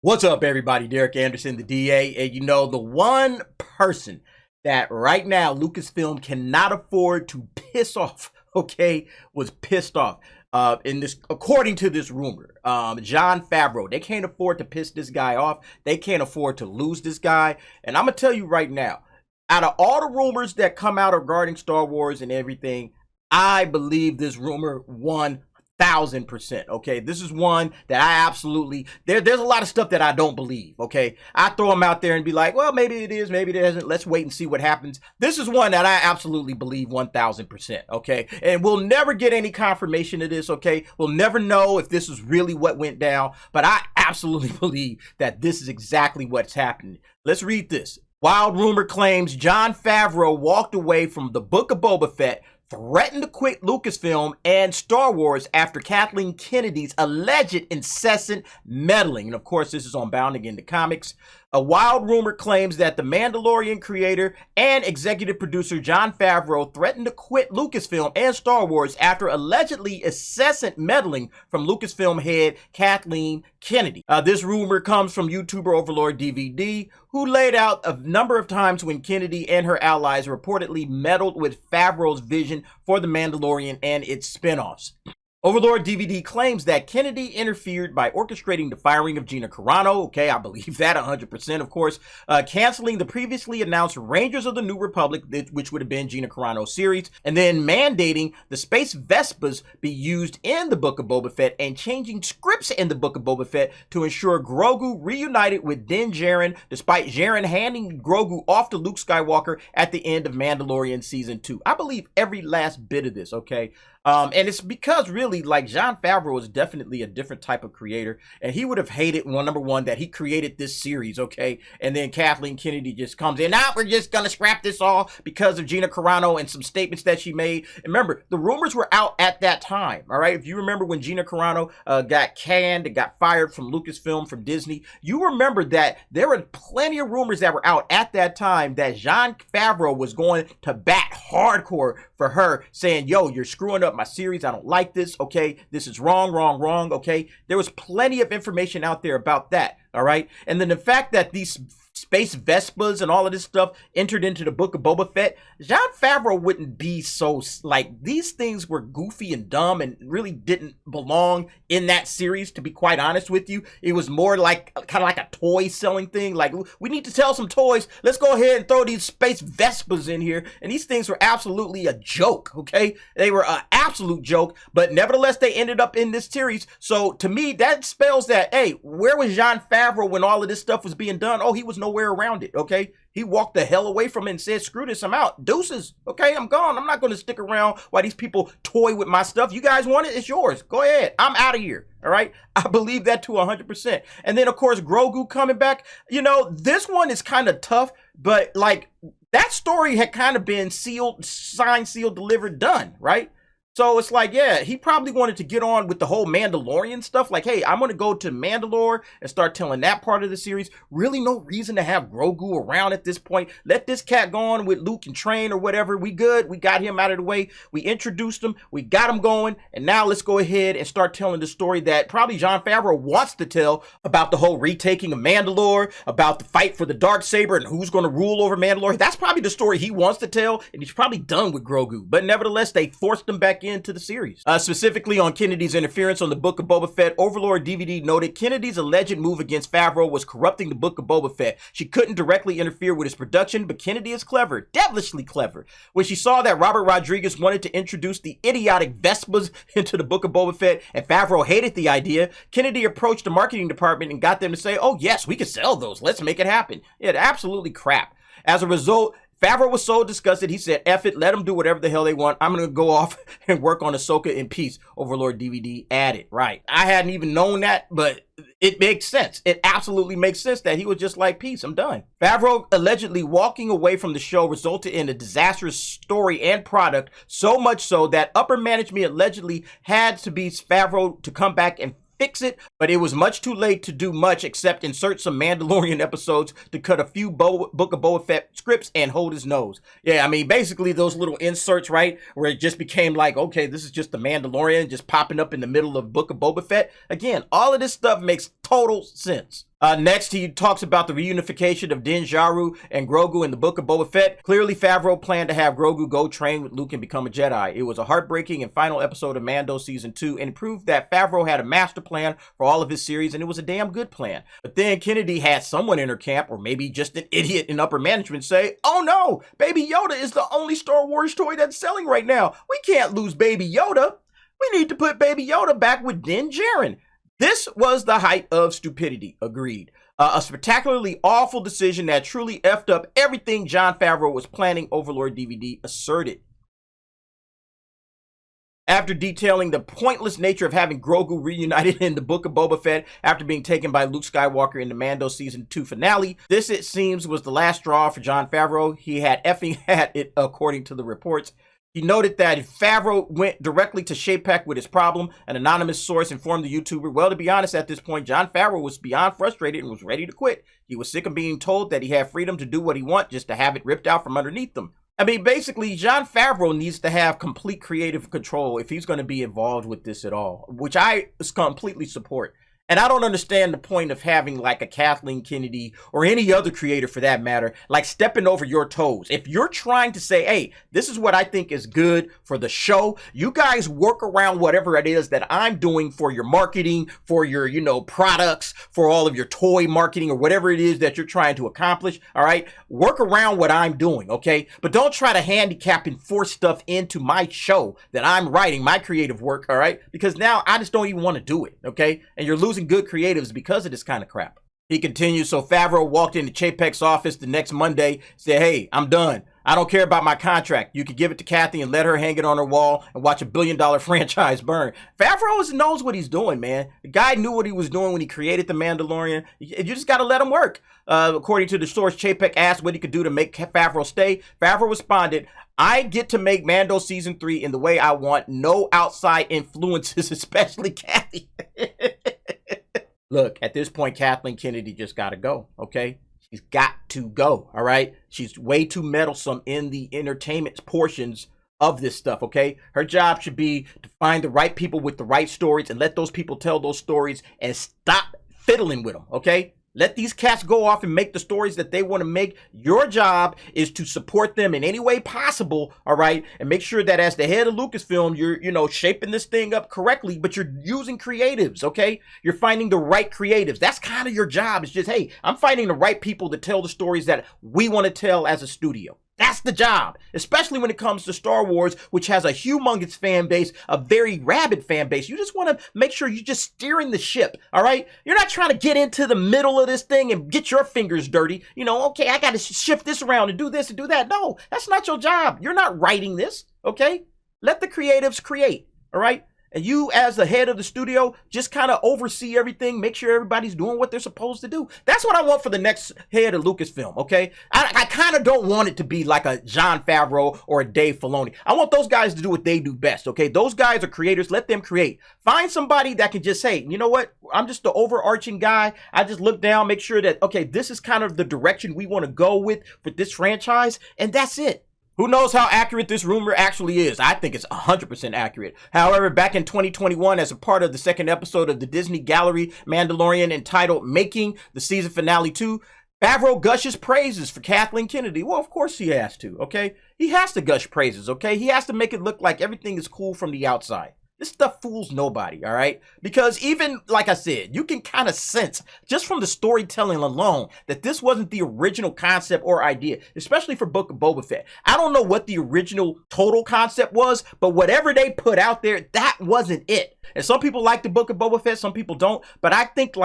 What's up, everybody? Derek Anderson, the DA. And you know, the one person that right now Lucasfilm cannot afford to piss off, okay, was pissed off. According to this rumor, Jon Favreau, they can't afford to piss this guy off. They can't afford to lose this guy. And I'm gonna tell you right now, out of all the rumors that come out regarding Star Wars and everything, I believe this rumor 1,000%. Okay, this is one that I absolutely there's a lot of stuff that I don't believe. Okay, I throw them out there and be like, well, maybe it is, maybe it isn't. Let's wait and see what happens. This is one that I absolutely believe 1,000%. Okay, and we'll never get any confirmation of this. Okay, we'll never know if this is really what went down, but I absolutely believe that this is exactly what's happening. Let's read this. Wild rumor claims Jon Favreau walked away from the Book of Boba Fett, threatened to quit Lucasfilm and Star Wars after Kathleen Kennedy's alleged incessant meddling. And of course, this is on Bounding into Comics. A wild rumor claims that the Mandalorian creator and executive producer Jon Favreau threatened to quit Lucasfilm and Star Wars after allegedly incessant meddling from Lucasfilm head Kathleen Kennedy. This rumor comes from YouTuber Overlord DVD, who laid out a number of times when Kennedy and her allies reportedly meddled with Favreau's vision for The Mandalorian and its spinoffs. Overlord DVD claims that Kennedy interfered by orchestrating the firing of Gina Carano. Okay, I believe that 100%, of course. Canceling the previously announced Rangers of the New Republic, which would have been Gina Carano's series, and then mandating the Space Vespas be used in the Book of Boba Fett and changing scripts in the Book of Boba Fett to ensure Grogu reunited with Din Djarin, despite Djarin handing Grogu off to Luke Skywalker at the end of Mandalorian Season 2. I believe every last bit of this, okay? And it's because really, like, Jon Favreau is definitely a different type of creator, and he would have hated, number one, that he created this series, okay? And then Kathleen Kennedy just comes in, we're just gonna scrap this all because of Gina Carano and some statements that she made. And remember, the rumors were out at that time, all right? If you remember when Gina Carano got canned and got fired from Lucasfilm, from Disney, you remember that there were plenty of rumors that were out at that time that Jon Favreau was going to bat hardcore for her, saying, yo, you're screwing up my series. I don't like this. Okay, this is wrong. Okay, there was plenty of information out there about that. All right, and then the fact that these Space Vespas and all of this stuff entered into the Book of Boba Fett, Jon Favreau wouldn't be so, like, these things were goofy and dumb and really didn't belong in that series, to be quite honest with you. It was more like kind of like a toy selling thing. Like, we need to sell some toys. Let's go ahead and throw these Space Vespas in here. And these things were absolutely a joke, okay? They were an absolute joke, but nevertheless, they ended up in this series. So to me, that spells that, hey, where was Jon Favreau when all of this stuff was being done? Oh, he was nowhere around it, okay? He walked the hell away from it and said, screw this, I'm out. Deuces, okay? I'm gone. I'm not going to stick around while these people toy with my stuff. You guys want it? It's yours. Go ahead. I'm out of here, all right? I believe that to 100%. And then, of course, Grogu coming back. You know, this one is kind of tough, but, like, that story had kind of been signed, sealed, delivered, done, right? So it's like, yeah, he probably wanted to get on with the whole Mandalorian stuff. Like, hey, I'm going to go to Mandalore and start telling that part of the series. Really no reason to have Grogu around at this point. Let this cat go on with Luke and train or whatever. We good. We got him out of the way. We introduced him. We got him going. And now let's go ahead and start telling the story that probably Jon Favreau wants to tell about the whole retaking of Mandalore, about the fight for the Darksaber and who's going to rule over Mandalore. That's probably the story he wants to tell. And he's probably done with Grogu. But nevertheless, they forced him back into the series. Specifically on Kennedy's interference on the Book of Boba Fett, Overlord DVD noted Kennedy's alleged move against Favreau was corrupting the Book of Boba Fett. She couldn't directly interfere with its production, but Kennedy is clever, devilishly clever. When she saw that Robert Rodriguez wanted to introduce the idiotic Vespas into the Book of Boba Fett and Favreau hated the idea, Kennedy approached the marketing department and got them to say, oh yes, we can sell those. Let's make it happen. Yeah, absolutely crap. As a result, Favreau was so disgusted, he said, F it, let them do whatever the hell they want. I'm going to go off and work on Ahsoka in peace, Overlord DVD added. Right. I hadn't even known that, but it makes sense. It absolutely makes sense that he was just like, peace, I'm done. Favreau allegedly walking away from the show resulted in a disastrous story and product, so much so that upper management allegedly had to be Favreau to come back and fix it, but it was much too late to do much except insert some Mandalorian episodes to cut a few Book of Boba Fett scripts and hold his nose. Yeah, I mean, basically those little inserts, right, where it just became like, okay, this is just the Mandalorian just popping up in the middle of Book of Boba Fett. Again, all of this stuff makes total sense. Next, he talks about the reunification of Din Djarin and Grogu in the Book of Boba Fett. Clearly, Favreau planned to have Grogu go train with Luke and become a Jedi. It was a heartbreaking and final episode of Mando Season 2, and it proved that Favreau had a master plan for all of his series, and it was a damn good plan. But then Kennedy had someone in her camp, or maybe just an idiot in upper management, say, "Oh no, Baby Yoda is the only Star Wars toy that's selling right now. We can't lose Baby Yoda. We need to put Baby Yoda back with Din Djarin." This was the height of stupidity, agreed. A spectacularly awful decision that truly effed up everything Jon Favreau was planning, Overlord DVD asserted. After detailing the pointless nature of having Grogu reunited in the Book of Boba Fett after being taken by Luke Skywalker in the Mando Season 2 finale, this, it seems, was the last straw for Jon Favreau. He had effing had it, according to the reports. He noted that if Favreau went directly to Chapek with his problem, an anonymous source informed the YouTuber, well, to be honest, at this point, Jon Favreau was beyond frustrated and was ready to quit. He was sick of being told that he had freedom to do what he wanted, just to have it ripped out from underneath him. I mean, basically, Jon Favreau needs to have complete creative control if he's going to be involved with this at all, which I completely support. And I don't understand the point of having like a Kathleen Kennedy or any other creator for that matter, like stepping over your toes. If you're trying to say, hey, this is what I think is good for the show, you guys work around whatever it is that I'm doing for your marketing, for your, products, for all of your toy marketing or whatever it is that you're trying to accomplish. All right. Work around what I'm doing. OK, but don't try to handicap and force stuff into my show that I'm writing, my creative work. All right. Because now I just don't even want to do it. OK, and you're losing good creatives because of this kind of crap. He continues, so Favreau walked into Chapek's office the next Monday, said, hey, I'm done. I don't care about my contract. You could give it to Kathy and let her hang it on her wall and watch $1 billion franchise burn. Favreau knows what he's doing, man. The guy knew what he was doing when he created The Mandalorian. You just got to let him work. According to the source, Chapek asked what he could do to make Favreau stay. Favreau responded, I get to make Mando Season 3 in the way I want. No outside influences, especially Kathy. Look, at this point, Kathleen Kennedy just got to go, okay? She's got to go, all right? She's way too meddlesome in the entertainment portions of this stuff, okay? Her job should be to find the right people with the right stories and let those people tell those stories and stop fiddling with them, okay? Let these cats go off and make the stories that they want to make. Your job is to support them in any way possible, all right? And make sure that as the head of Lucasfilm, you're, shaping this thing up correctly, but you're using creatives, okay? You're finding the right creatives. That's kind of your job. It's just, hey, I'm finding the right people to tell the stories that we want to tell as a studio. That's the job, especially when it comes to Star Wars, which has a humongous fan base, a very rabid fan base. You just want to make sure you're just steering the ship, all right? You're not trying to get into the middle of this thing and get your fingers dirty. Okay, I got to shift this around and do this and do that. No, that's not your job. You're not writing this, okay? Let the creatives create, all right? And you, as the head of the studio, just kind of oversee everything, make sure everybody's doing what they're supposed to do. That's what I want for the next head of Lucasfilm, okay? I kind of don't want it to be like a Jon Favreau or a Dave Filoni. I want those guys to do what they do best, okay? Those guys are creators. Let them create. Find somebody that can just say, you know what? I'm just the overarching guy. I just look down, make sure that, okay, this is kind of the direction we want to go with this franchise, and that's it. Who knows how accurate this rumor actually is? I think it's 100% accurate. However, back in 2021, as a part of the second episode of the Disney Gallery Mandalorian entitled Making the Season Finale 2, Favreau gushes praises for Kathleen Kennedy. Well, of course he has to, okay? He has to gush praises, okay? He has to make it look like everything is cool from the outside. This stuff fools nobody, all right? Because even, like I said, you can kind of sense, just from the storytelling alone, that this wasn't the original concept or idea, especially for Book of Boba Fett. I don't know what the original total concept was, but whatever they put out there, that wasn't it. And some people like the Book of Boba Fett, some people don't. But I think,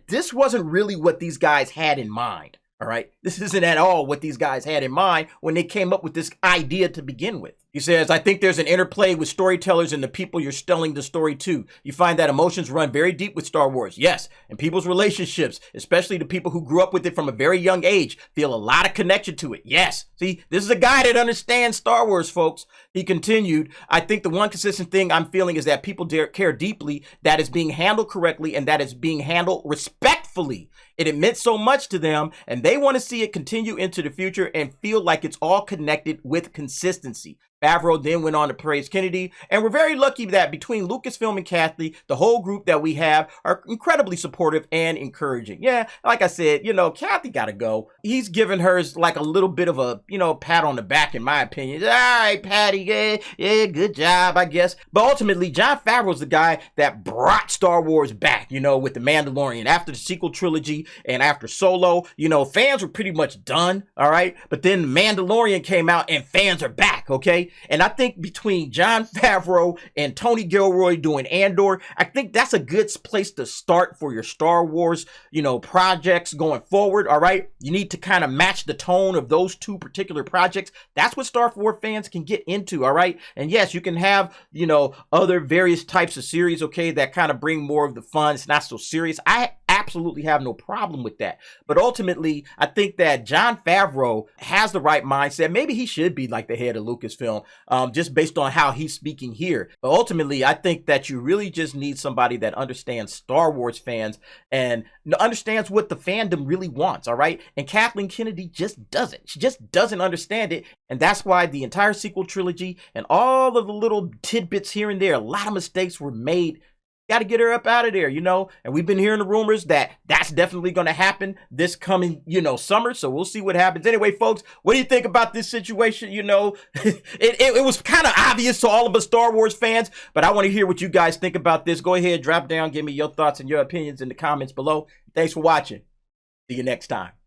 this wasn't really what these guys had in mind, all right? This isn't at all what these guys had in mind when they came up with this idea to begin with. He says, I think there's an interplay with storytellers and the people you're telling the story to. You find that emotions run very deep with Star Wars. Yes. And people's relationships, especially the people who grew up with it from a very young age, feel a lot of connection to it. Yes. See, this is a guy that understands Star Wars, folks. He continued, I think the one consistent thing I'm feeling is that people care deeply, that it's being handled correctly, and that it's being handled respectfully. It meant so much to them, and they want to see it continue into the future and feel like it's all connected with consistency. Favreau then went on to praise Kennedy, and we're very lucky that between Lucasfilm and Kathleen, the whole group that we have are incredibly supportive and encouraging. Yeah, like I said, you know, Kathy gotta go. He's given her like a little bit of a, you know, pat on the back, in my opinion. All right, Patty, yeah, good job, I guess. But ultimately, Jon Favreau's the guy that brought Star Wars back, you know, with the Mandalorian. After the sequel trilogy and after Solo, you know, fans were pretty much done, all right? But then Mandalorian came out and fans are back, okay? And I think between Jon Favreau and Tony Gilroy doing Andor, I think that's a good place to start for your Star Wars, you know, projects going forward, all right? You need to kind of match the tone of those two particular projects. That's what Star Wars fans can get into, all right? And yes, you can have, you know, other various types of series, okay, that kind of bring more of the fun. It's not so serious. I absolutely have no problem with that. But ultimately, I think that Jon Favreau has the right mindset. Maybe he should be like the head of Lucasfilm, just based on how he's speaking here. But ultimately, I think that you really just need somebody that understands Star Wars fans and understands what the fandom really wants, all right? And Kathleen Kennedy just doesn't. She just doesn't understand it. And that's why the entire sequel trilogy and all of the little tidbits here and there, a lot of mistakes were made. Got to get her up out of there, you know? And we've been hearing the rumors that that's definitely going to happen this coming, you know, summer. So we'll see what happens. Anyway, folks, what do you think about this situation? You know, it was kind of obvious to all of us Star Wars fans, but I want to hear what you guys think about this. Go ahead, drop down, give me your thoughts and your opinions in the comments below. Thanks for watching. See you next time.